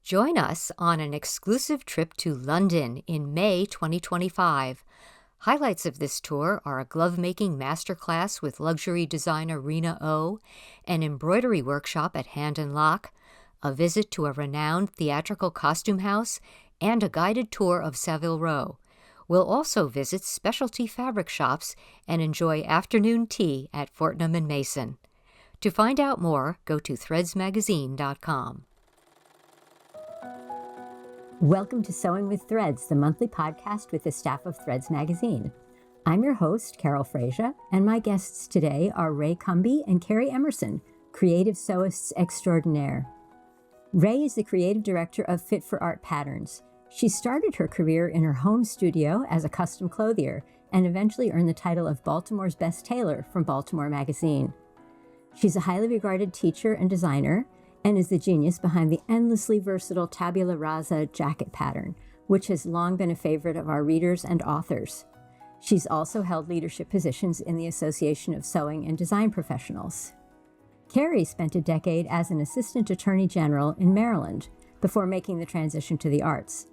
Join us on an exclusive trip to London in May 2025. Highlights of this tour are a glove-making masterclass with luxury designer Rena O, an embroidery workshop at Hand and Lock, a visit to a renowned theatrical costume house, and a guided tour of Savile Row. We'll also visit specialty fabric shops and enjoy afternoon tea at Fortnum & Mason. To find out more, go to threadsmagazine.com. Welcome to Sewing with Threads, the monthly podcast with the staff of Threads Magazine. I'm your host, Carol Frasia, and my guests today are Ray Cumbie and Carrie Emerson, creative sewists extraordinaire. Ray is the creative director of Fit for Art Patterns. She started her career in her home studio as a custom clothier and eventually earned the title of Baltimore's Best Tailor from Baltimore Magazine. She's a highly regarded teacher and designer and is the genius behind the endlessly versatile tabula rasa jacket pattern, which has long been a favorite of our readers and authors. She's also held leadership positions in the Association of Sewing and Design Professionals. Carrie spent a decade as an assistant attorney general in Maryland before making the transition to the arts.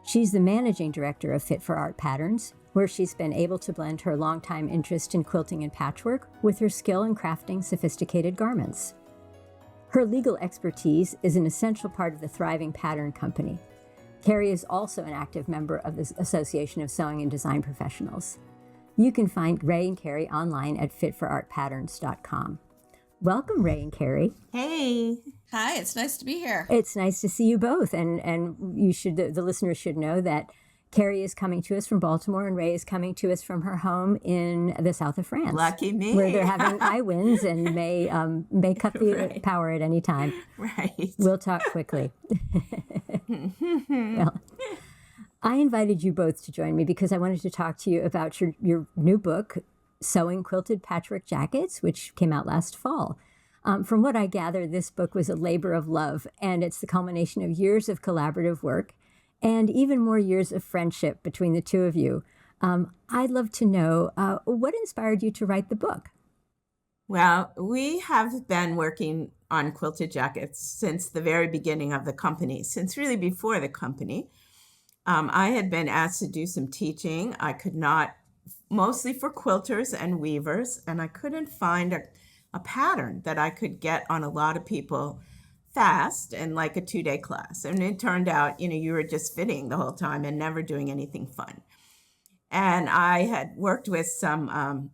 She's the managing director of Fit for Art Patterns, where she's been able to blend her longtime interest in quilting and patchwork with her skill in crafting sophisticated garments. Her legal expertise is an essential part of the thriving pattern company. Carrie is also an active member of the Association of Sewing and Design Professionals. You can find Ray and Carrie online at fitforartpatterns.com. Welcome, Ray and Carrie. Hey. Hi, it's nice to be here. It's nice to see you both. And you should, the listeners should know that Carrie is coming to us from Baltimore and Ray is coming to us from her home in the south of France. Lucky me. Where they're having high winds and may cut the power at any time. Right. We'll talk quickly. Well, I invited you both to join me because I wanted to talk to you about your new book, Sewing Quilted Patchwork Jackets, which came out last fall. From what I gather, this book was a labor of love, and it's the culmination of years of collaborative work and even more years of friendship between the two of you. I'd love to know, what inspired you to write the book? Well, we have been working on quilted jackets since the very beginning of the company, since really before the company. I had been asked to do some teaching. I could not, mostly for quilters and weavers, and I couldn't find a pattern that I could get on a lot of people fast and like a 2-day class. And it turned out, you were just fitting the whole time and never doing anything fun. And I had worked with some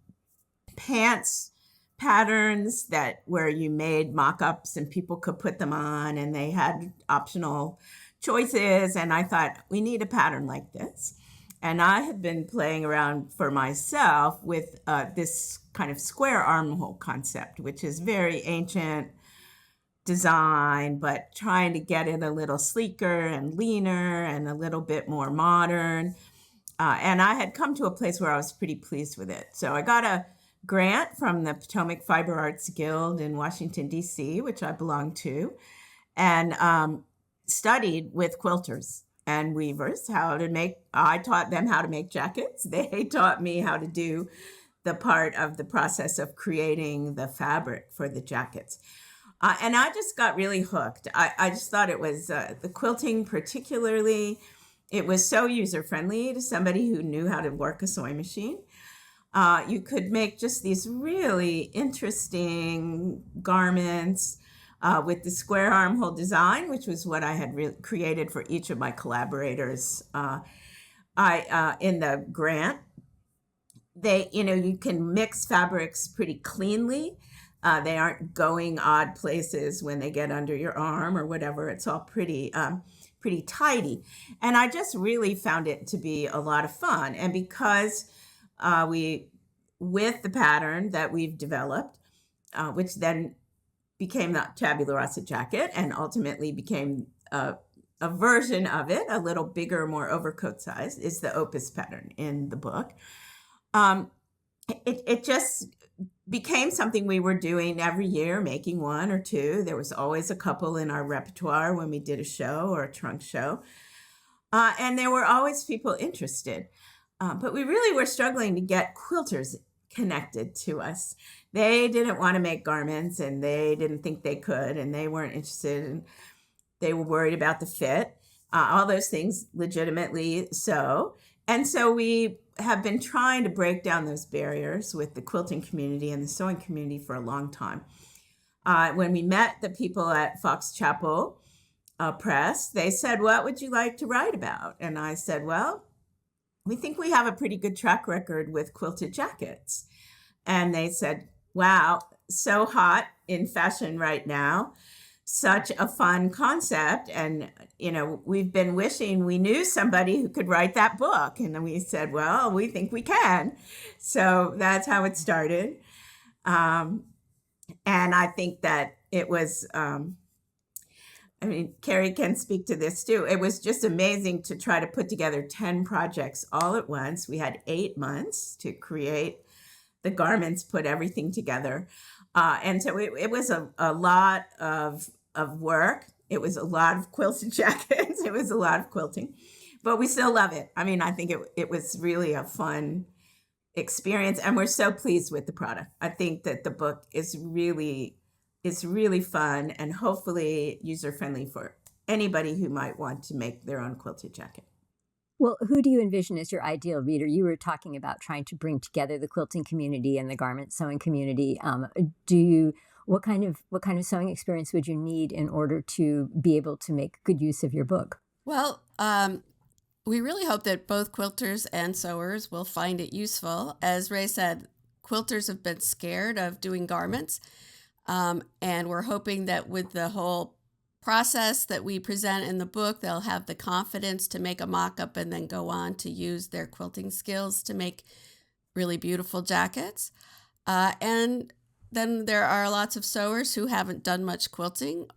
pants patterns where you made mock-ups and people could put them on and they had optional choices. And I thought, we need a pattern like this. And I had been playing around for myself with this kind of square armhole concept, which is very ancient design, but trying to get it a little sleeker and leaner and a little bit more modern. And I had come to a place where I was pretty pleased with it. So I got a grant from the Potomac Fiber Arts Guild in Washington, D.C., which I belong to, and studied with quilters and weavers I taught them how to make jackets. They taught me how to do the part of the process of creating the fabric for the jackets. And I just got really hooked. I just thought it was the quilting particularly, it was so user-friendly to somebody who knew how to work a sewing machine. You could make just these really interesting garments with the square armhole design, which was what I had created for each of my collaborators. In the grant, you can mix fabrics pretty cleanly. They aren't going odd places when they get under your arm or whatever. It's all pretty tidy. And I just really found it to be a lot of fun. And because with the pattern that we've developed, which then became the tabula rasa jacket and ultimately became a version of it, a little bigger, more overcoat size, is the opus pattern in the book. It just became something we were doing every year, making one or two. There was always a couple in our repertoire when we did a show or a trunk show. And there were always people interested. But we really were struggling to get quilters connected to us. They didn't want to make garments and they didn't think they could and they weren't interested. They were worried about the fit, all those things legitimately so. And so we have been trying to break down those barriers with the quilting community and the sewing community for a long time. When we met the people at Fox Chapel Press, they said, "What would you like to write about?" And I said, "Well, we think we have a pretty good track record with quilted jackets." And they said, "Wow, so hot in fashion right now. Such a fun concept. And, we've been wishing we knew somebody who could write that book." And then we said, "Well, we think we can." So that's how it started. And I think that it was, Carrie can speak to this too. It was just amazing to try to put together 10 projects all at once. We had 8 months to create the garments, put everything together. And so it was a lot of work. It was a lot of quilted jackets. It was a lot of quilting, but we still love it. I think it was really a fun experience, and we're so pleased with the product. I think that the book is really fun and hopefully user-friendly for anybody who might want to make their own quilted jacket. Well, who do you envision as your ideal reader? You were talking about trying to bring together the quilting community and the garment sewing community. What kind of sewing experience would you need in order to be able to make good use of your book? Well, we really hope that both quilters and sewers will find it useful. As Ray said, quilters have been scared of doing garments, and we're hoping that with the whole process that we present in the book, they'll have the confidence to make a mock-up and then go on to use their quilting skills to make really beautiful jackets. And then there are lots of sewers who haven't done much quilting,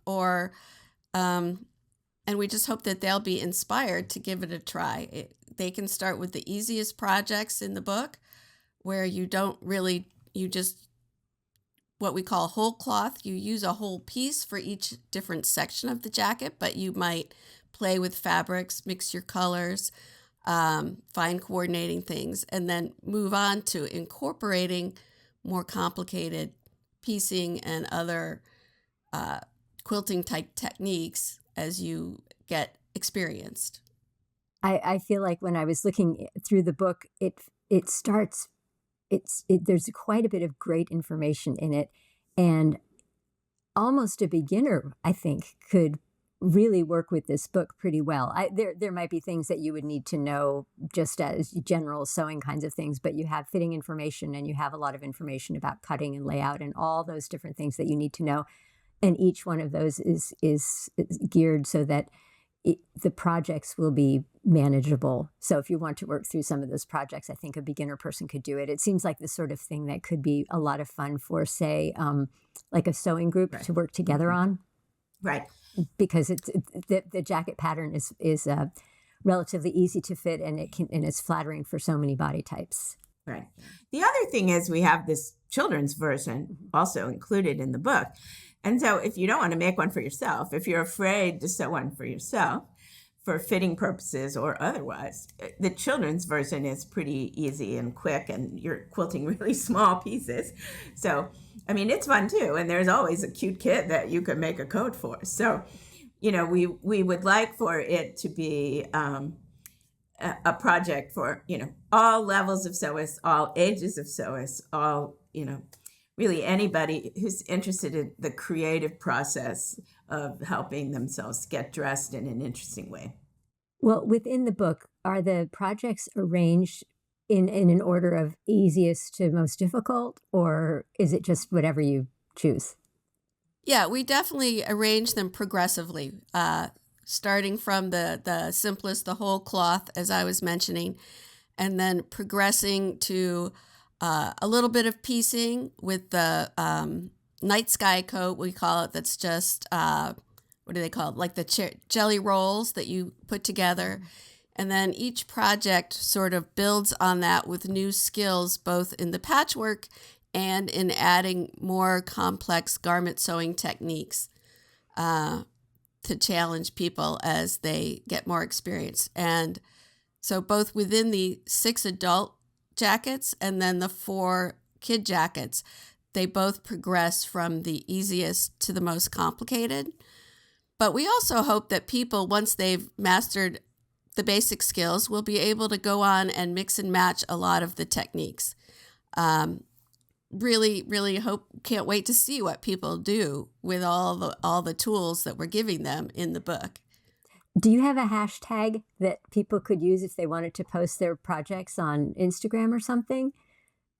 and we just hope that they'll be inspired to give it a try. They can start with the easiest projects in the book, where you just what we call whole cloth. You use a whole piece for each different section of the jacket, but you might play with fabrics, mix your colors, find coordinating things, and then move on to incorporating more complicated piecing and other quilting type techniques as you get experienced. I feel like when I was looking through the book, there's quite a bit of great information in it, and almost a beginner, I think, could really work with this book pretty well. There might be things that you would need to know just as general sewing kinds of things, but you have fitting information and you have a lot of information about cutting and layout and all those different things that you need to know. And each one of those is geared so that the projects will be manageable. So if you want to work through some of those projects, I think a beginner person could do it. It seems like the sort of thing that could be a lot of fun for, say, like a sewing group to work together on. Right. Because the jacket pattern is relatively easy to fit, and it's flattering for so many body types. Right. The other thing is we have this children's version also included in the book. And so if you don't want to make one for yourself, if you're afraid to sew one for yourself for fitting purposes or otherwise, the children's version is pretty easy and quick, and you're quilting really small pieces. So, it's fun too. And there's always a cute kid that you could make a coat for. So, we would like for it to be a project for, all levels of sewists, all ages of sewists, all, really anybody who's interested in the creative process of helping themselves get dressed in an interesting way. Well, within the book, are the projects arranged in an order of easiest to most difficult, or is it just whatever you choose? Yeah, we definitely arrange them progressively, starting from the simplest, the whole cloth, as I was mentioning, and then progressing to a little bit of piecing with the night sky coat, we call it. That's just, what do they call it? Like the jelly rolls that you put together. And then each project sort of builds on that with new skills, both in the patchwork and in adding more complex garment sewing techniques to challenge people as they get more experience. And so both within the 6 adult jackets and then the 4 kid jackets, they both progress from the easiest to the most complicated. But we also hope that people, once they've mastered the basic skills, will be able to go on and mix and match a lot of the techniques. Really, really can't wait to see what people do with all the tools that we're giving them in the book. Do you have a hashtag that people could use if they wanted to post their projects on Instagram or something?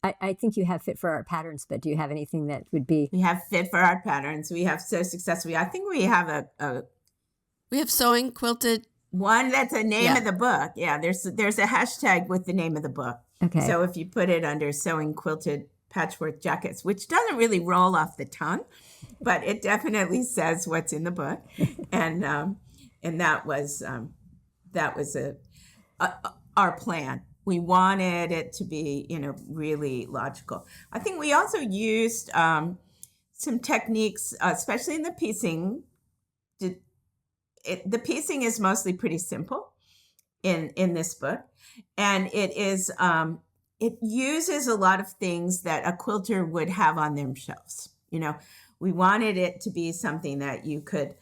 I think you have Fit for Art Patterns, but do you have anything that would be? We have Fit for Art Patterns. We have So Successful. I think we have We have Sewing Quilted. One that's a name of the book. Yeah, there's a hashtag with the name of the book. Okay. So if you put it under Sewing Quilted Patchwork Jackets, which doesn't really roll off the tongue, but it definitely says what's in the book, and that was our plan. We wanted it to be, really logical. I think we also used some techniques, especially in the piecing. The piecing is mostly pretty simple in this book, and it is it uses a lot of things that a quilter would have on their shelves. We wanted it to be something that you could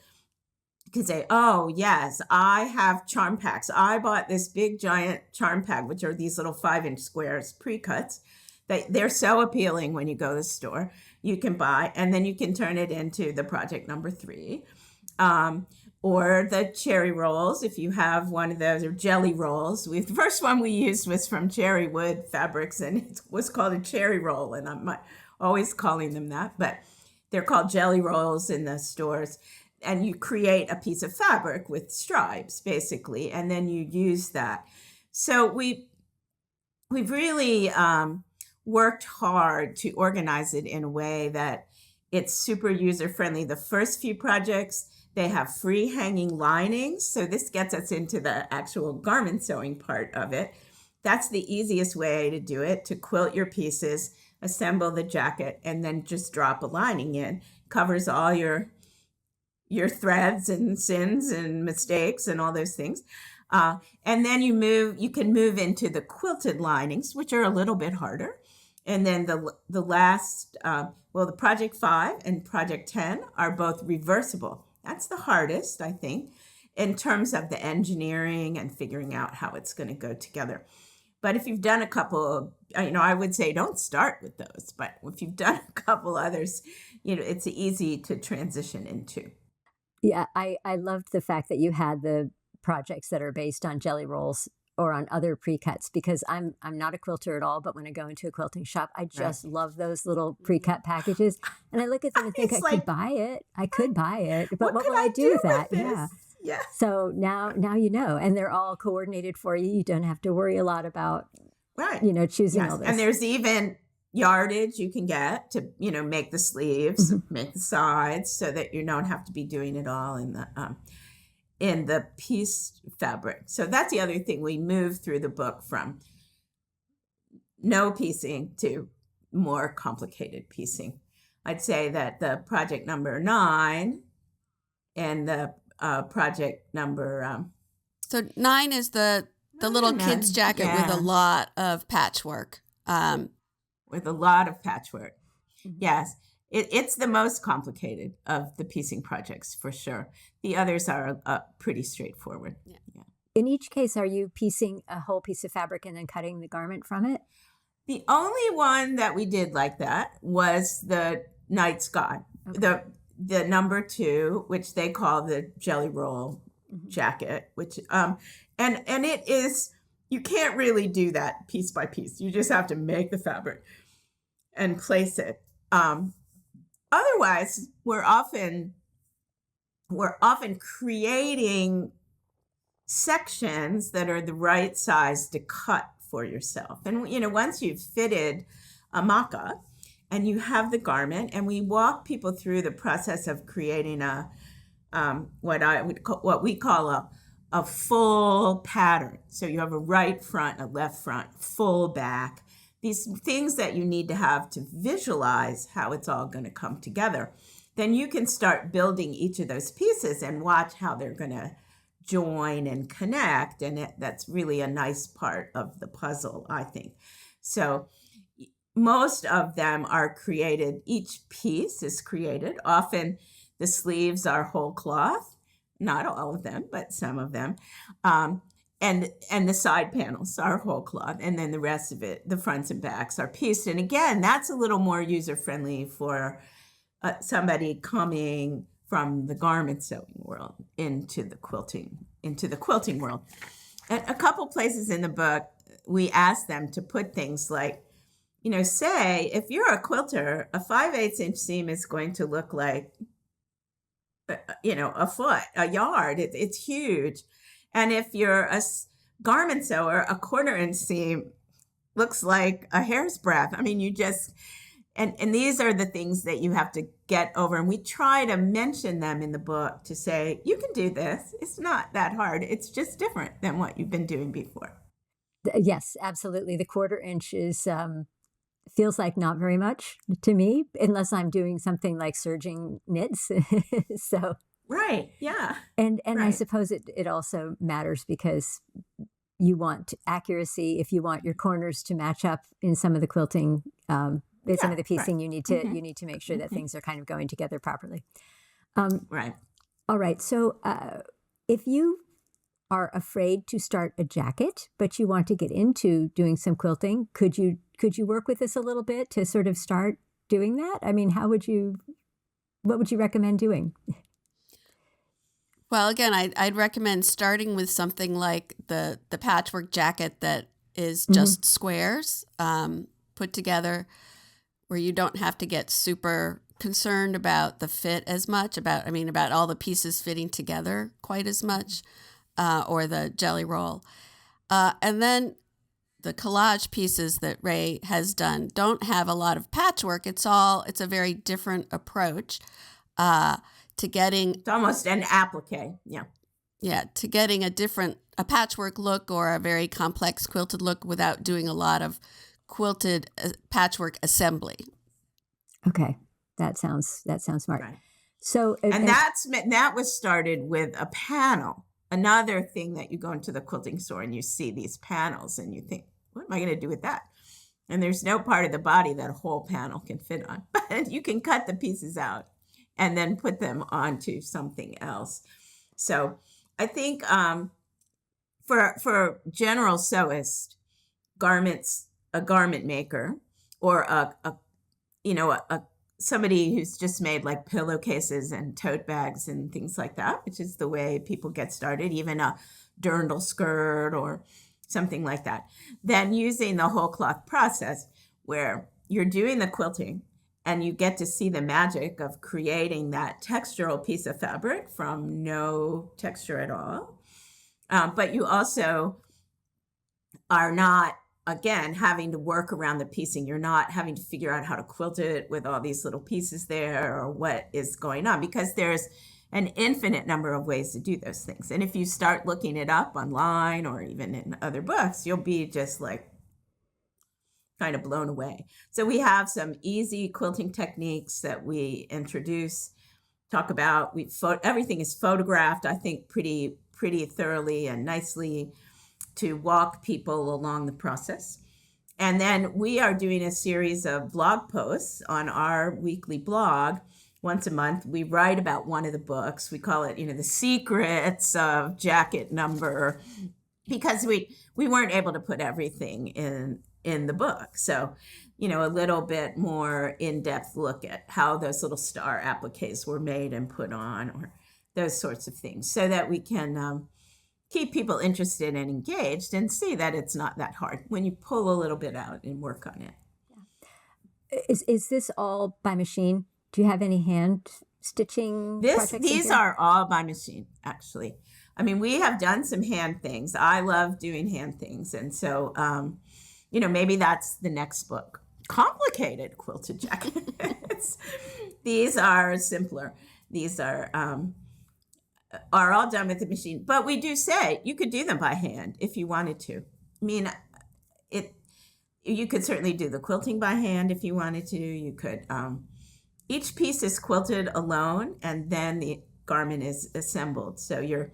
say, oh yes, I have charm packs. I bought this big giant charm pack, which are these little 5-inch squares, pre-cuts. They're so appealing when you go to the store. You can buy, and then you can turn it into the project number 3. Or the cherry rolls, if you have one of those, or jelly rolls. The first one we used was from cherry wood fabrics, and it was called a cherry roll, and I'm always calling them that, but they're called jelly rolls in the stores. And you create a piece of fabric with stripes, basically, and then you use that. So we've really worked hard to organize it in a way that it's super user-friendly. The first few projects, they have free hanging linings. So this gets us into the actual garment sewing part of it. That's the easiest way to do it, to quilt your pieces, assemble the jacket, and then just drop a lining in. Covers all your threads and sins and mistakes and all those things. And then you can move into the quilted linings, which are a little bit harder. And then the last, the Project 5 and Project 10 are both reversible. That's the hardest, I think, in terms of the engineering and figuring out how it's going to go together. But if you've done a couple, I would say don't start with those. But if you've done a couple others, it's easy to transition into. Yeah, I loved the fact that you had the projects that are based on jelly rolls or on other pre-cuts, because I'm not a quilter at all, but when I go into a quilting shop, I just love those little pre-cut packages. And I look at them and think I could buy it, but what will I do with that? Yeah. Yeah. So now you know, and they're all coordinated for you. You don't have to worry a lot about choosing all this. And there's even yardage you can get to make the sleeves, make the sides, so that you don't have to be doing it all in the piece fabric. So that's the other thing. We move through the book from no piecing to more complicated piecing. I'd say that the project number 9 and the project number so 9 is the little kid's jacket with a lot of patchwork. With a lot of patchwork. Yes. It's the most complicated of the piecing projects, for sure. The others are pretty straightforward. Yeah. In each case, are you piecing a whole piece of fabric and then cutting the garment from it? The only one that we did like that was the Night Sky, the number 2, which they call the jelly roll jacket, which and it is, you can't really do that piece by piece. You just have to make the fabric and place it. Otherwise, we're often creating sections that are the right size to cut for yourself. And once you've fitted a maca and you have the garment, and we walk people through the process of creating what we call a full pattern. So you have a right front, a left front, full back. These things that you need to have to visualize how it's all going to come together. Then you can start building each of those pieces and watch how they're going to join and connect. And that's really a nice part of the puzzle, I think. So most of them are created. Each piece is created. Often the sleeves are whole cloth. not all of them, but some of them. And the side panels are whole cloth, and then the rest of it, the fronts and backs, are pieced. And again, that's a little more user-friendly for somebody coming from the garment sewing world into the quilting world. At a couple places in the book, we asked them to put things like, say if you're a quilter, a 5/8 inch seam is going to look like, a foot, a yard. It's huge. And if you're a garment sewer, a 1/4 inch seam looks like a hair's breadth. I mean, you just, and these are the things that you have to get over. And we try to mention them in the book to say, you can do this. It's not that hard. It's just different than what you've been doing before. Yes, absolutely. The 1/4 inch is feels like not very much to me, unless I'm doing something like serging knits. So right, yeah, and right. I suppose it also matters because you want accuracy. If you want your corners to match up in some of the quilting, some of the piecing, right. you need to make sure that things are kind of going together properly. Right. All right. So if you are afraid to start a jacket, but you want to get into doing some quilting, could you work with us a little bit to sort of start doing that? I mean, what would you recommend doing? Well, again, I'd recommend starting with something like the patchwork jacket that is just squares put together, where you don't have to get super concerned about the fit as much, about all the pieces fitting together quite as much, or the jelly roll. And then the collage pieces that Ray has done don't have a lot of patchwork. It's a very different approach to getting. It's almost an applique. Yeah. Yeah, to getting a patchwork look or a very complex quilted look without doing a lot of quilted patchwork assembly. Okay, that sounds smart. Right. So, that was started with a panel. Another thing that you go into the quilting store and you see these panels and you think, what am I going to do with that? And there's no part of the body that a whole panel can fit on, but you can cut the pieces out and then put them onto something else. So I think for general sewist, a garment maker, or somebody who's just made like pillowcases and tote bags and things like that, which is the way people get started, even a dirndl skirt or something like that, then using the whole cloth process where you're doing the quilting and you get to see the magic of creating that textural piece of fabric from no texture at all. But you also are not, again, having to work around the piecing. You're not having to figure out how to quilt it with all these little pieces there or what is going on, because there's an infinite number of ways to do those things. And if you start looking it up online or even in other books, you'll be just like kind of blown away. So we have some easy quilting techniques that we introduce, talk about. Everything is photographed, I think, pretty thoroughly and nicely to walk people along the process. And then we are doing a series of blog posts on our weekly blog. Once a month, we write about one of the books. We call it, the secrets of jacket number, because we weren't able to put everything in the book. So, a little bit more in-depth look at how those little star appliques were made and put on, or those sorts of things, so that we can keep people interested and engaged and see that it's not that hard when you pull a little bit out and work on it. Yeah. Is this all by machine? Do you have any hand stitching projects? These are all by machine, actually. I mean, we have done some hand things. I love doing hand things. And so, maybe that's the next book. Complicated quilted jackets. These are simpler. These are all done with the machine. But we do say you could do them by hand if you wanted to. I mean, you could certainly do the quilting by hand if you wanted to. You could. Each piece is quilted alone, and then the garment is assembled. So you're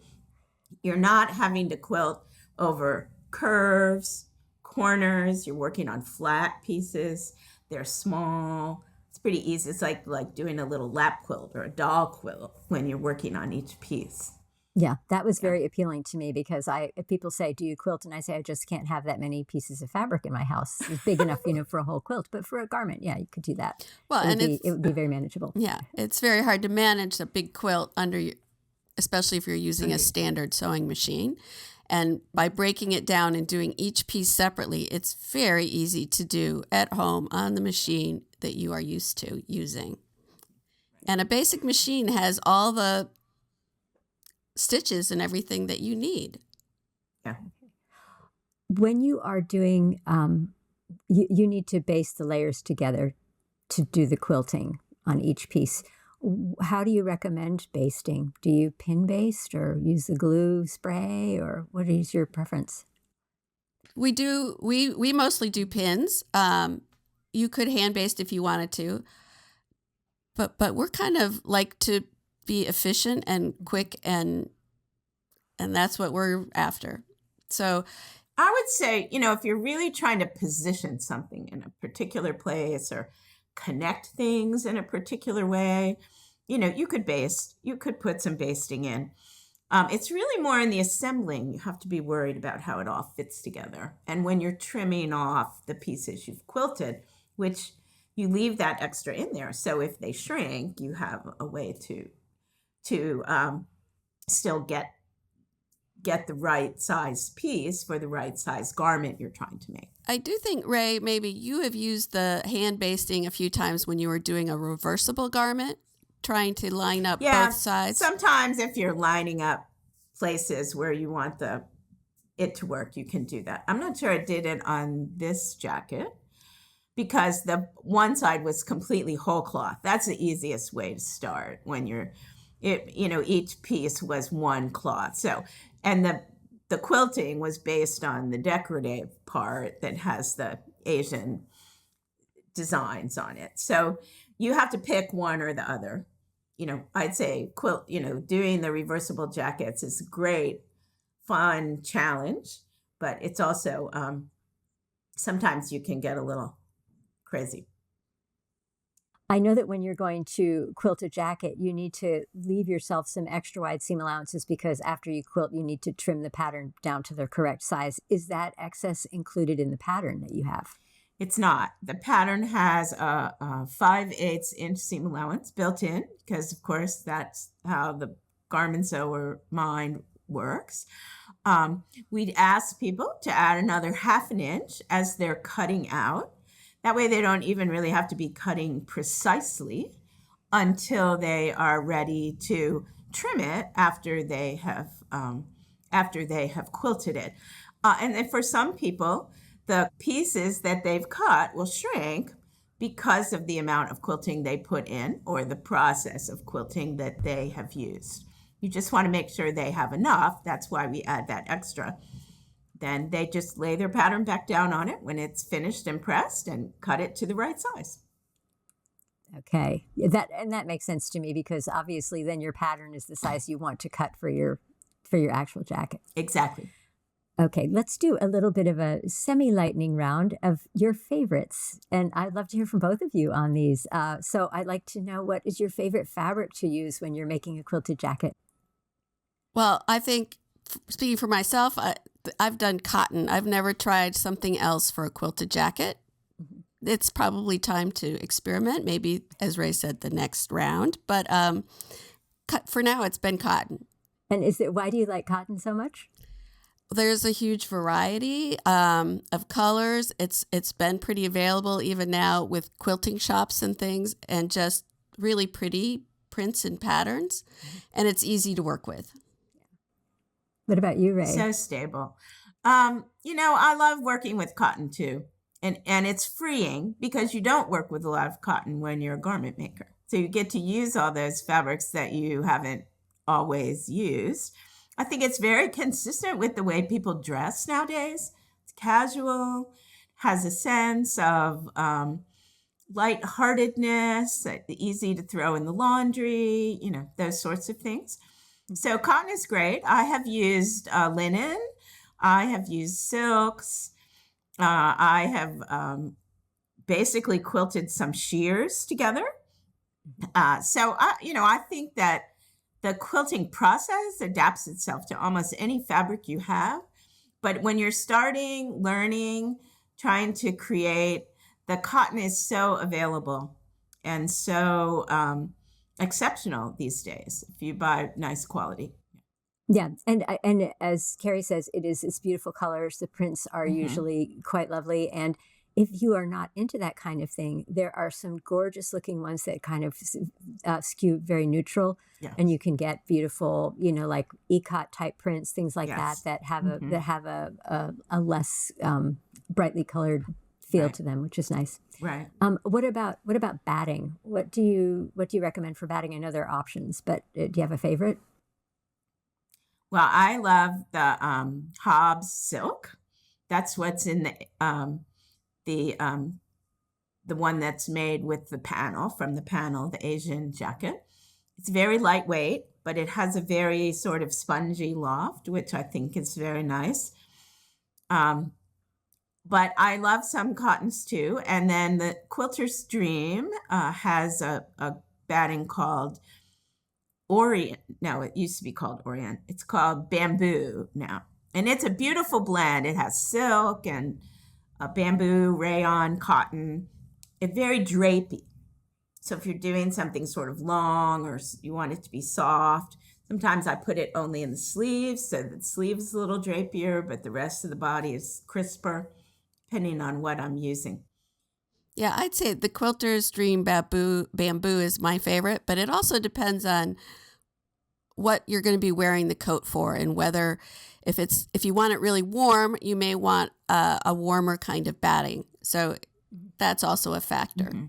not having to quilt over curves, corners. You're working on flat pieces. They're small. It's pretty easy. It's like doing a little lap quilt or a doll quilt when you're working on each piece. Yeah, that was very appealing to me because if people say, "Do you quilt?" and I say, "I just can't have that many pieces of fabric in my house. It's big enough, for a whole quilt, but for a garment, yeah, you could do that. Well, It would and be it it's would be very manageable." yeah, it's very hard to manage a big quilt under your, especially if you're using a standard sewing machine. And by breaking it down and doing each piece separately, it's very easy to do at home on the machine that you are used to using. And a basic machine has all the stitches and everything that you need. Yeah. When you are doing, you need to baste the layers together to do the quilting on each piece. How do you recommend basting? Do you pin baste or use the glue spray, or what is your preference? We mostly do pins. You could hand baste if you wanted to, but we're kind of like to be efficient and quick, and that's what we're after. So I would say, if you're really trying to position something in a particular place or connect things in a particular way, you could put some basting in. It's really more in the assembling. You have to be worried about how it all fits together. And when you're trimming off the pieces you've quilted, which you leave that extra in there. So if they shrink, you have a way to still get the right size piece for the right size garment you're trying to make. I do think, Ray, maybe you have used the hand basting a few times when you were doing a reversible garment, trying to line up both sides. Sometimes if you're lining up places where you want it to work, you can do that. I'm not sure I did it on this jacket because the one side was completely whole cloth. That's the easiest way to start when each piece was one cloth. So, and the quilting was based on the decorative part that has the Asian designs on it. So you have to pick one or the other. I'd say doing the reversible jackets is a great, fun challenge, but it's also sometimes you can get a little crazy. I know that when you're going to quilt a jacket, you need to leave yourself some extra wide seam allowances because after you quilt, you need to trim the pattern down to the correct size. Is that excess included in the pattern that you have? It's not. The pattern has a 5/8 inch seam allowance built in because, of course, that's how the garment sewer mind works. We'd ask people to add another 1/2 inch as they're cutting out. That way they don't even really have to be cutting precisely until they are ready to trim it after they have quilted it. And then for some people, the pieces that they've cut will shrink because of the amount of quilting they put in or the process of quilting that they have used. You just want to make sure they have enough. That's why we add that extra. Then they just lay their pattern back down on it when it's finished and pressed and cut it to the right size. Okay. That makes sense to me because obviously then your pattern is the size you want to cut for your actual jacket. Exactly. Okay, let's do a little bit of a semi-lightning round of your favorites. And I'd love to hear from both of you on these. So I'd like to know, what is your favorite fabric to use when you're making a quilted jacket? Well, I think, speaking for myself, I've done cotton. I've never tried something else for a quilted jacket. Mm-hmm. It's probably time to experiment, maybe, as Ray said, the next round. But for now, it's been cotton. And why do you like cotton so much? There's a huge variety of colors. It's been pretty available even now with quilting shops and things, and just really pretty prints and patterns. And it's easy to work with. What about you, Ray? So stable. I love working with cotton too. And it's freeing because you don't work with a lot of cotton when you're a garment maker. So you get to use all those fabrics that you haven't always used. I think it's very consistent with the way people dress nowadays. It's casual, has a sense of lightheartedness, easy to throw in the laundry, those sorts of things. So cotton is great. I have used linen. I have used silks. I have basically quilted some shears together. So I think that the quilting process adapts itself to almost any fabric you have. But when you're starting, learning, trying to create, the cotton is so available and so exceptional these days if you buy nice quality. Yeah, and as Carrie says, it's beautiful colors. The prints are usually quite lovely, and if you are not into that kind of thing, there are some gorgeous looking ones that kind of skew very neutral, Yes. and you can get beautiful, like ikat type prints, things like Yes. that have a less brightly colored feel Right. to them, which is nice. Right. What about batting? What do you recommend for batting? I know there are options, but do you have a favorite? Well, I love the Hobbs silk. That's what's in the one that's made with the panel, from the panel, the Asian jacket. It's very lightweight, but it has a very sort of spongy loft, which I think is very nice. But I love some cottons too. And then the Quilter's Dream has a batting called Orient. No, it used to be called Orient. It's called Bamboo now. And it's a beautiful blend. It has silk and bamboo, rayon, cotton. It's very drapey. So if you're doing something sort of long or you want it to be soft, sometimes I put it only in the sleeves, so the sleeve is a little drapier, but the rest of the body is crisper, depending on what I'm using. Yeah, I'd say the Quilter's Dream bamboo is my favorite, but it also depends on what you're going to be wearing the coat for, and whether if you want it really warm, you may want a warmer kind of batting. So that's also a factor. Mm-hmm.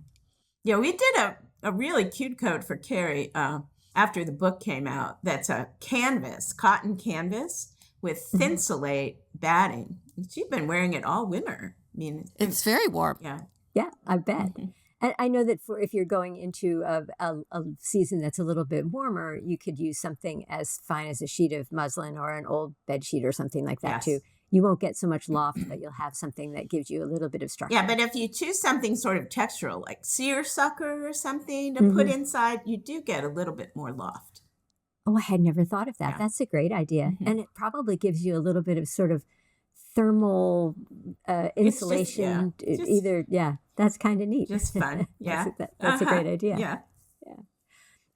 Yeah, we did a really cute coat for Carrie after the book came out. That's a canvas, cotton canvas with thinsulate batting. She's been wearing it all winter. I mean, it's very warm. Yeah. Yeah, I bet. And I know that if you're going into a season that's a little bit warmer, you could use something as fine as a sheet of muslin or an old bed sheet or something like that too. You won't get so much loft, but you'll have something that gives you a little bit of structure. Yeah, but if you choose something sort of textural, like seersucker or something to put inside, you do get a little bit more loft. Oh, I had never thought of that. Yeah. That's a great idea. And it probably gives you a little bit of sort of thermal insulation. That's kind of neat. Just fun. Yeah. That's a great idea. Yeah.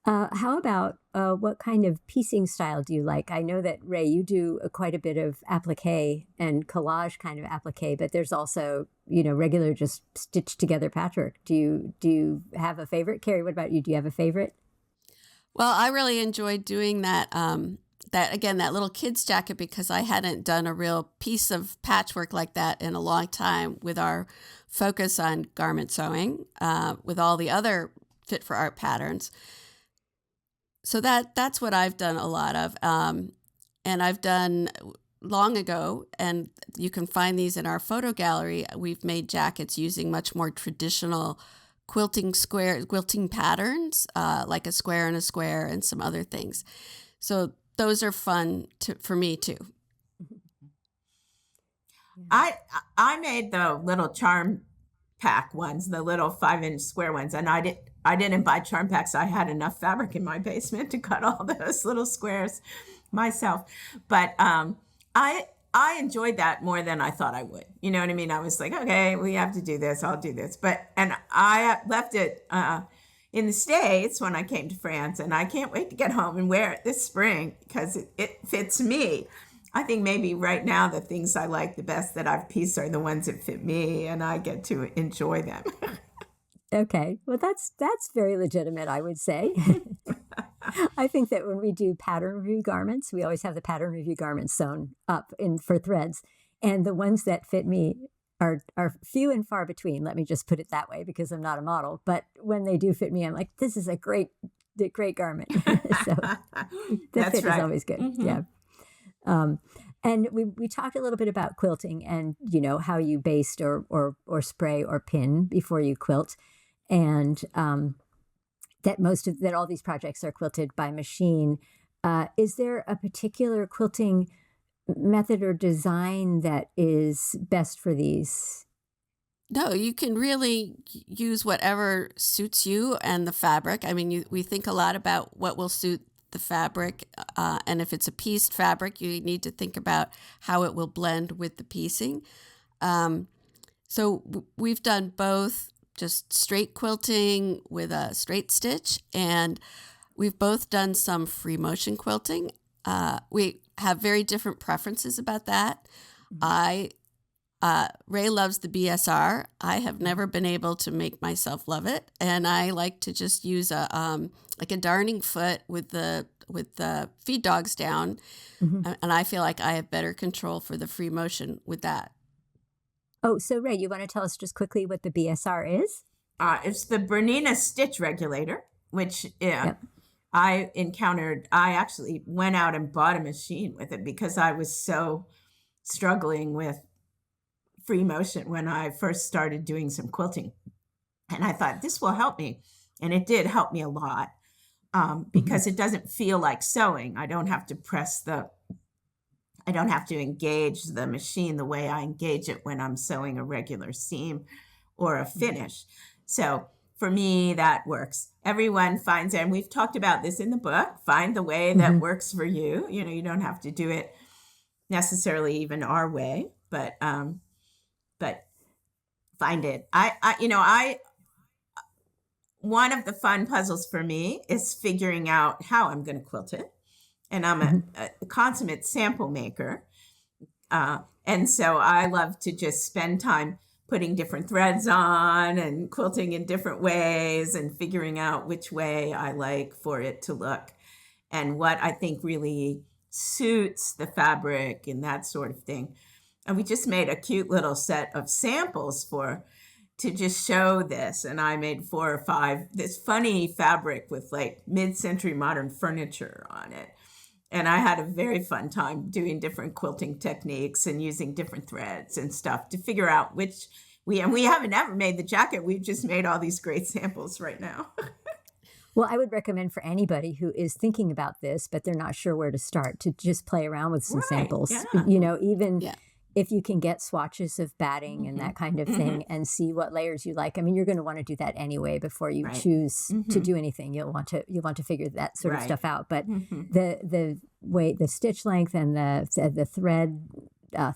How about what kind of piecing style do you like? I know that, Ray, you do quite a bit of applique and collage kind of applique, but there's also, regular just stitched together patchwork. Do you have a favorite? Carrie, what about you? Do you have a favorite? Well, I really enjoyed doing that that little kid's jacket, because I hadn't done a real piece of patchwork like that in a long time, with our focus on garment sewing, with all the other fit for art patterns. So that's what I've done a lot of. And I've done long ago, and you can find these in our photo gallery. We've made jackets using much more traditional quilting patterns, like a square and a square and some other things. So those are fun for me too. I made the little charm pack ones, the little 5-inch square ones, and I didn't buy charm packs. I had enough fabric in my basement to cut all those little squares myself. But I enjoyed that more than I thought I would. You know what I mean? I was like, okay, we have to do this. I'll do this. And I left it in the States when I came to France, and I can't wait to get home and wear it this spring because it fits me. I think maybe right now the things I like the best that I've pieced are the ones that fit me, and I get to enjoy them. Okay. Well, that's very legitimate, I would say. I think that when we do pattern review garments, we always have the pattern review garments sewn up for threads. And the ones that fit me are few and far between. Let me just put it that way, because I'm not a model. But when they do fit me, I'm like, this is a great garment. So the fit is always good. Mm-hmm. Yeah. And we talked a little bit about quilting and, how you baste or spray or pin before you quilt. And that all these projects are quilted by machine. Is there a particular quilting method or design that is best for these? No, you can really use whatever suits you and the fabric. I mean, we think a lot about what will suit the fabric. And if it's a pieced fabric, you need to think about how it will blend with the piecing. So we've done both just straight quilting with a straight stitch, and we've both done some free motion quilting. We have very different preferences about that. Ray loves the BSR. I have never been able to make myself love it, and I like to just use a darning foot with the feed dogs down, and I feel like I have better control for the free motion with that. Oh, so Ray, you want to tell us just quickly what the BSR is? It's the Bernina stitch regulator, which Yep. I encountered. I actually went out and bought a machine with it because I was so struggling with free motion when I first started doing some quilting. And I thought, this will help me. And it did help me a lot because it doesn't feel like sewing. I don't have to engage the machine the way I engage it when I'm sewing a regular seam or a finish. So for me, that works. Everyone finds it, and we've talked about this in the book, find the way that works for you. You know, you don't have to do it necessarily even our way, but find it. One of the fun puzzles for me is figuring out how I'm going to quilt it. And I'm a consummate sample maker. And so I love to just spend time putting different threads on and quilting in different ways and figuring out which way I like for it to look and what I think really suits the fabric and that sort of thing. And we just made a cute little set of samples to just show this. And I made 4 or 5, this funny fabric with like mid-century modern furniture on it. And I had a very fun time doing different quilting techniques and using different threads and stuff to figure out which we haven't ever made the jacket. We've just made all these great samples right now. Well, I would recommend for anybody who is thinking about this, but they're not sure where to start, to just play around with some samples. Yeah. You know, even if you can get swatches of batting and that kind of thing and see what layers you like. I mean, you're going to want to do that anyway before you choose to do anything. You'll want to figure that sort of stuff out. But the way the stitch length and the thread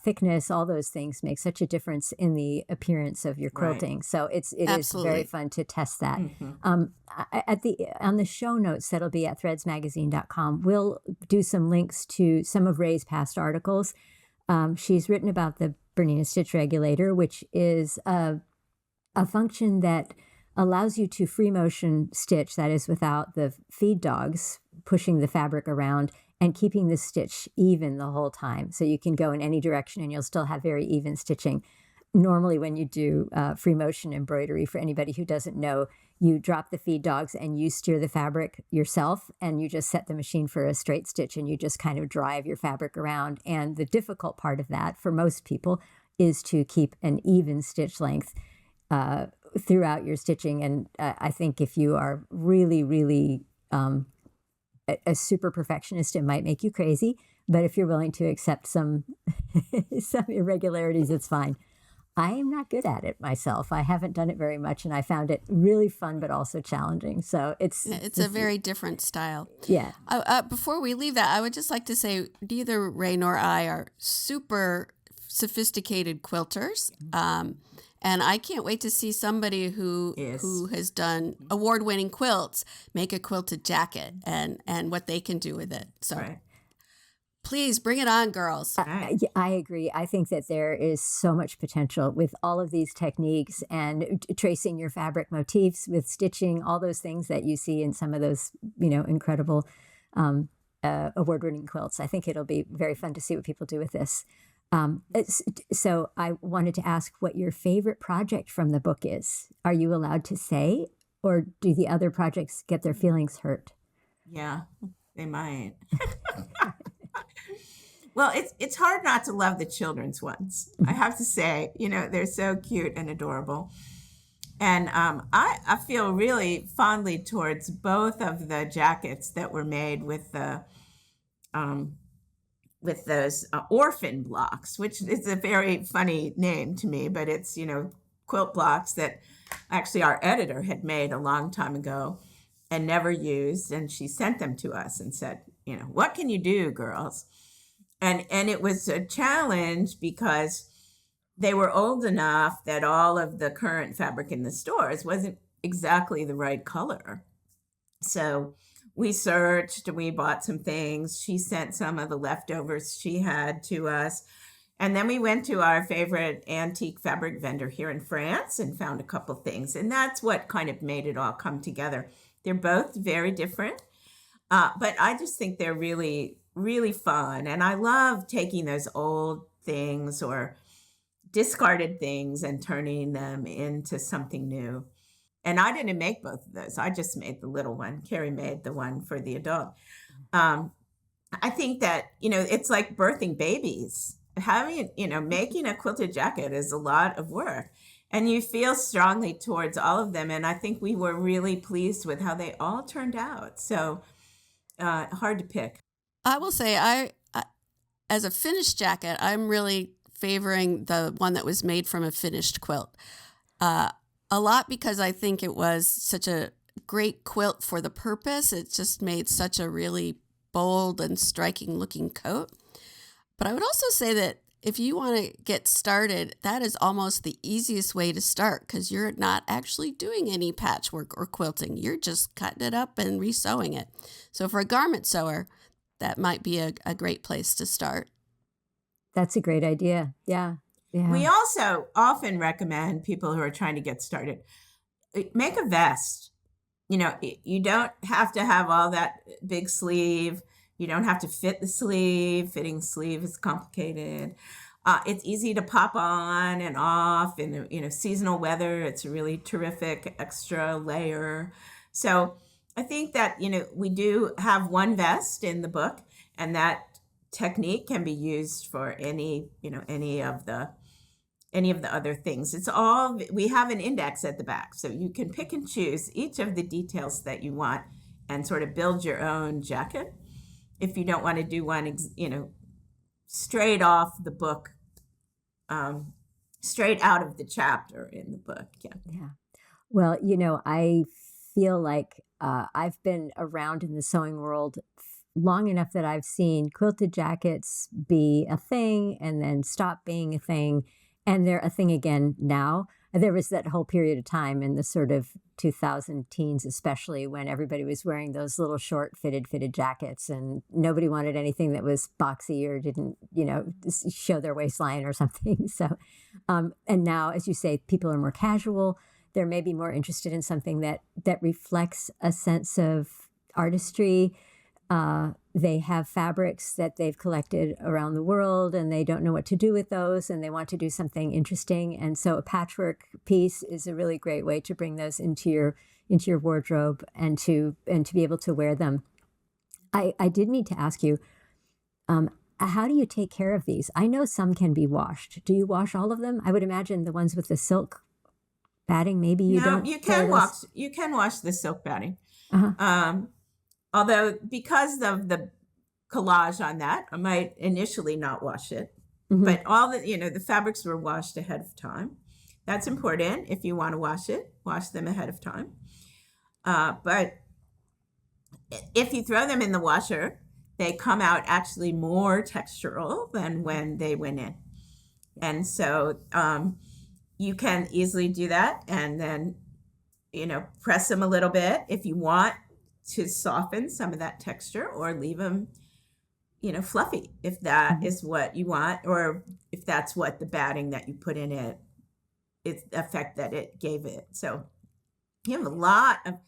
thickness, all those things make such a difference in the appearance of your quilting. So it is very fun to test that. On the show notes that'll be at threadsmagazine.com, we'll do some links to some of Ray's past articles. She's written about the Bernina stitch regulator, which is a function that allows you to free motion stitch, that is without the feed dogs pushing the fabric around and keeping the stitch even the whole time. So you can go in any direction and you'll still have very even stitching. Normally when you do free motion embroidery, for anybody who doesn't know, you drop the feed dogs and you steer the fabric yourself, and you just set the machine for a straight stitch and you just kind of drive your fabric around. And the difficult part of that for most people is to keep an even stitch length throughout your stitching. And I think if you are really, really a super perfectionist, it might make you crazy. But if you're willing to accept some irregularities, it's fine. I am not good at it myself. I haven't done it very much, and I found it really fun, but also challenging. So it's a very different style. Yeah. Before we leave that, I would just like to say neither Ray nor I are super sophisticated quilters. And I can't wait to see somebody who has done award-winning quilts make a quilted jacket and what they can do with it. So please bring it on, girls. I agree. I think that there is so much potential with all of these techniques and tracing your fabric motifs with stitching, all those things that you see in some of those, incredible award-winning quilts. I think it'll be very fun to see what people do with this. So I wanted to ask what your favorite project from the book is. Are you allowed to say, or do the other projects get their feelings hurt? Yeah, they might. Well, it's hard not to love the children's ones. I have to say, they're so cute and adorable. And I feel really fondly towards both of the jackets that were made with the with those orphan blocks, which is a very funny name to me, but it's, quilt blocks that actually our editor had made a long time ago. and never used. And she sent them to us and said, what can you do, girls? And it was a challenge because they were old enough that all of the current fabric in the stores wasn't exactly the right color. So we searched, we bought some things. She sent some of the leftovers she had to us. And then we went to our favorite antique fabric vendor here in France and found a couple things. And that's what kind of made it all come together. They're both very different, but I just think they're really, really fun. And I love taking those old things or discarded things and turning them into something new. And I didn't make both of those. I just made the little one. Carrie made the one for the adult. I think that, it's like birthing babies. Making a quilted jacket is a lot of work. And you feel strongly towards all of them. And I think we were really pleased with how they all turned out. So hard to pick. I will say, I as a finished jacket, I'm really favoring the one that was made from a finished quilt. A lot because I think it was such a great quilt for the purpose. It just made such a really bold and striking looking coat. But I would also say that if you want to get started, that is almost the easiest way to start because you're not actually doing any patchwork or quilting. You're just cutting it up and resewing it. So for a garment sewer, that might be a great place to start. That's a great idea. Yeah. Yeah. We also often recommend people who are trying to get started, make a vest. You don't have to have all that big sleeve. You don't have to fit the sleeve. Fitting sleeve is complicated. It's easy to pop on and off in seasonal weather. It's a really terrific extra layer. So I think that we do have one vest in the book, and that technique can be used for any of the other things. It's all, we have an index at the back, so you can pick and choose each of the details that you want and sort of build your own jacket. If you don't want to do one, straight off the book, straight out of the chapter in the book. Yeah. Well, I feel like I've been around in the sewing world long enough that I've seen quilted jackets be a thing and then stop being a thing. And they're a thing again now. There was that whole period of time in the sort of 2000 teens, especially when everybody was wearing those little short fitted jackets and nobody wanted anything that was boxy or didn't, show their waistline or something. So, and now, as you say, people are more casual. They're maybe more interested in something that reflects a sense of artistry. They have fabrics that they've collected around the world and they don't know what to do with those and they want to do something interesting. And so a patchwork piece is a really great way to bring those into your wardrobe and to be able to wear them. I did need to ask you, how do you take care of these? I know some can be washed. Do you wash all of them? I would imagine the ones with the silk batting, maybe you don't. You can wash the silk batting. Uh-huh. Although because of the collage on that, I might initially not wash it. Mm-hmm. But all the fabrics were washed ahead of time. That's important. If you want to wash it, wash them ahead of time. But if you throw them in the washer, they come out actually more textural than when they went in. And so you can easily do that and then, press them a little bit if you want to soften some of that texture, or leave them, fluffy if that is what you want, or if that's what the batting that you put in it, it's the effect that it gave it. So you have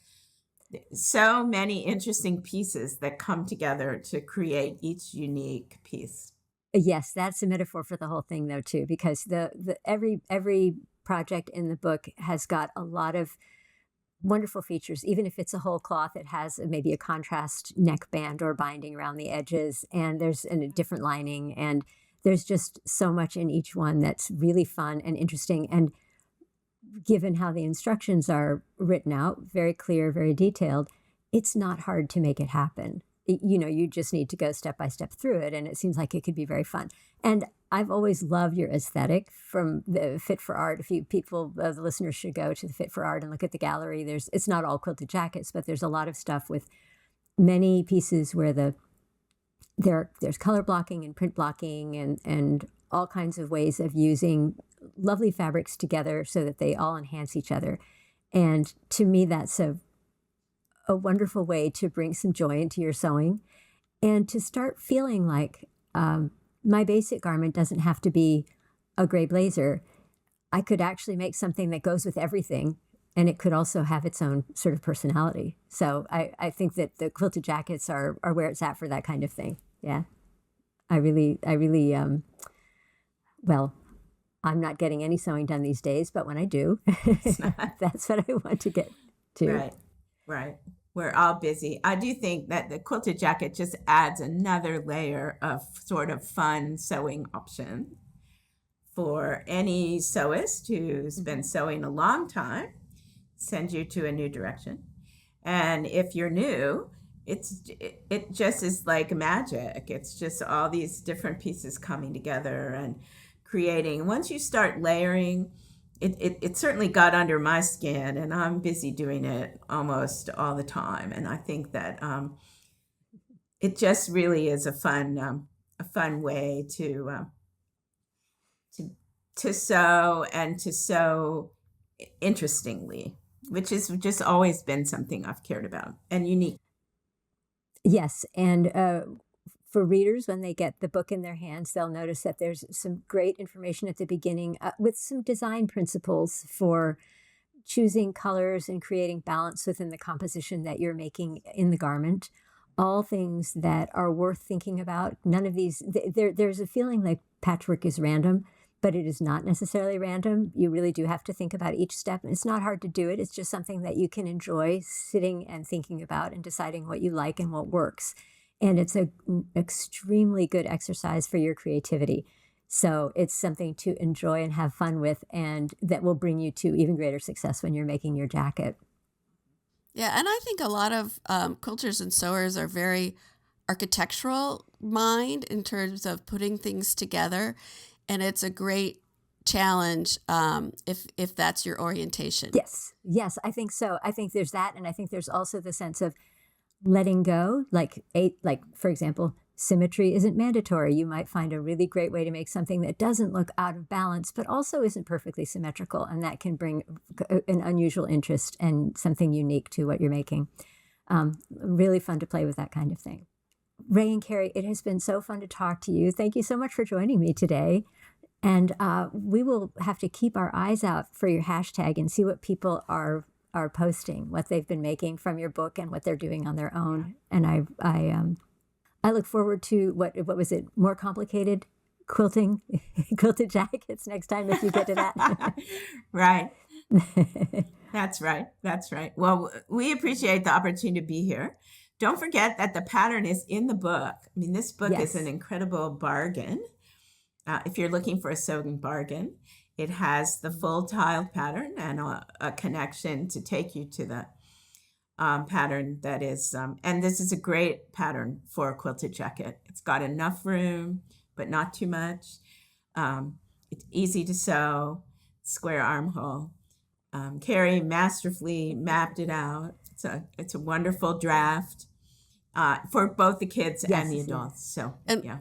so many interesting pieces that come together to create each unique piece. Yes, that's a metaphor for the whole thing, though, too, because every project in the book has got a lot of wonderful features. Even if it's a whole cloth, it has maybe a contrast neckband or binding around the edges, and there's a different lining, and there's just so much in each one that's really fun and interesting. And given how the instructions are written out, very clear, very detailed, it's not hard to make it happen. You just need to go step by step through it, and it seems like it could be very fun. And I've always loved your aesthetic from the Fit for Art. If you people, the listeners should go to the Fit for Art and look at the gallery. It's not all quilted jackets, but there's a lot of stuff with many pieces where there's color blocking and print blocking and all kinds of ways of using lovely fabrics together so that they all enhance each other. And to me, that's a wonderful way to bring some joy into your sewing and to start feeling like my basic garment doesn't have to be a gray blazer. I could actually make something that goes with everything, and it could also have its own sort of personality. So I think that the quilted jackets are where it's at for that kind of thing. Yeah. I really, well, I'm not getting any sewing done these days, but when I do, that's what I want to get to. Right. We're all busy. I do think that the quilted jacket just adds another layer of sort of fun sewing option for any sewist who's been sewing a long time, send you to a new direction. And if you're new, it just is like magic. It's just all these different pieces coming together and creating. Once you start layering, it certainly got under my skin, and I'm busy doing it almost all the time. And I think that it just really is a fun way to sew, and to sew interestingly, which has just always been something I've cared about, and unique. Yes, and for readers, when they get the book in their hands, they'll notice that there's some great information at the beginning with some design principles for choosing colors and creating balance within the composition that you're making in the garment. All things that are worth thinking about. None of these, there's a feeling like patchwork is random, but it is not necessarily random. You really do have to think about each step. It's not hard to do it. It's just something that you can enjoy sitting and thinking about and deciding what you like and what works. And it's an extremely good exercise for your creativity. So it's something to enjoy and have fun with, and that will bring you to even greater success when you're making your jacket. Yeah, and I think a lot of quilters and sewers are very architectural mind in terms of putting things together, and it's a great challenge if that's your orientation. Yes, I think so. I think there's that, and I think there's also the sense of letting go, like for example, symmetry isn't mandatory. You might find a really great way to make something that doesn't look out of balance, but also isn't perfectly symmetrical, and that can bring an unusual interest and something unique to what you're making. Really fun to play with that kind of thing. Ray and Carrie, it has been so fun to talk to you. Thank you so much for joining me today. And we will have to keep our eyes out for your hashtag and see what people are posting, what they've been making from your book and what they're doing on their own. And I look forward to what was it, more complicated quilted jackets next time if you get to that. Right. That's right. Well, we appreciate the opportunity to be here. Don't forget that the pattern is in the book. I mean, this book is an incredible bargain. If you're looking for a sewing bargain, it has the full tile pattern and a connection to take you to the pattern that is, and this is a great pattern for a quilted jacket. It's got enough room, but not too much. It's easy to sew, square armhole. Carrie masterfully mapped it out. It's a wonderful draft for both the kids and the adults. So, yeah.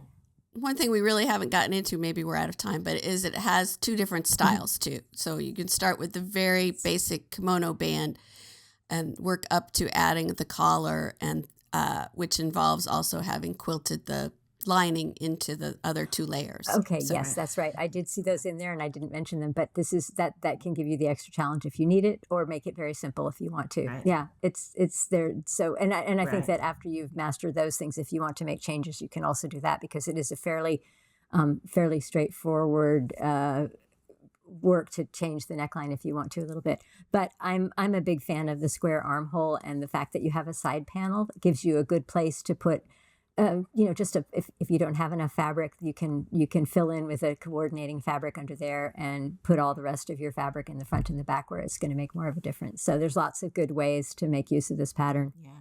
One thing we really haven't gotten into, maybe we're out of time, but is it has two different styles too. So you can start with the very basic kimono band and work up to adding the collar, and which involves also having quilted the lining into the other two layers. Okay, so, yes, that's right. I did see those in there and I didn't mention them, but this is that can give you the extra challenge if you need it, or make it very simple if you want to. Right. Yeah, it's there. So, and I think that after you've mastered those things, if you want to make changes, you can also do that, because it is a fairly straightforward work to change the neckline if you want to a little bit. But I'm a big fan of the square armhole, and the fact that you have a side panel that gives you a good place to put if you don't have enough fabric, you can fill in with a coordinating fabric under there and put all the rest of your fabric in the front and the back, where it's going to make more of a difference. So there's lots of good ways to make use of this pattern. Yeah.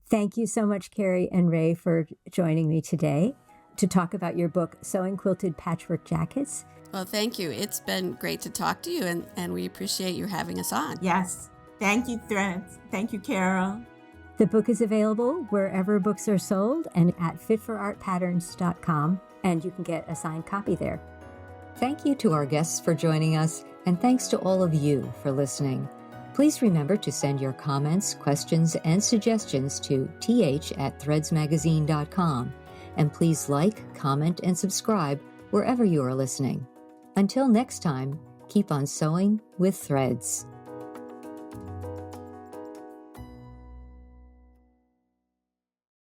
Thank you so much, Carrie and Ray, for joining me today. to talk about your book, Sewing Quilted Patchwork Jackets. Well, thank you. It's been great to talk to you, and we appreciate you having us on. Yes. Thank you, Threads. Thank you, Carol. The book is available wherever books are sold and at fitforartpatterns.com, and you can get a signed copy there. Thank you to our guests for joining us, and thanks to all of you for listening. Please remember to send your comments, questions, and suggestions to th@threadsmagazine.com, and please like, comment, and subscribe wherever you are listening. Until next time, keep on sewing with threads.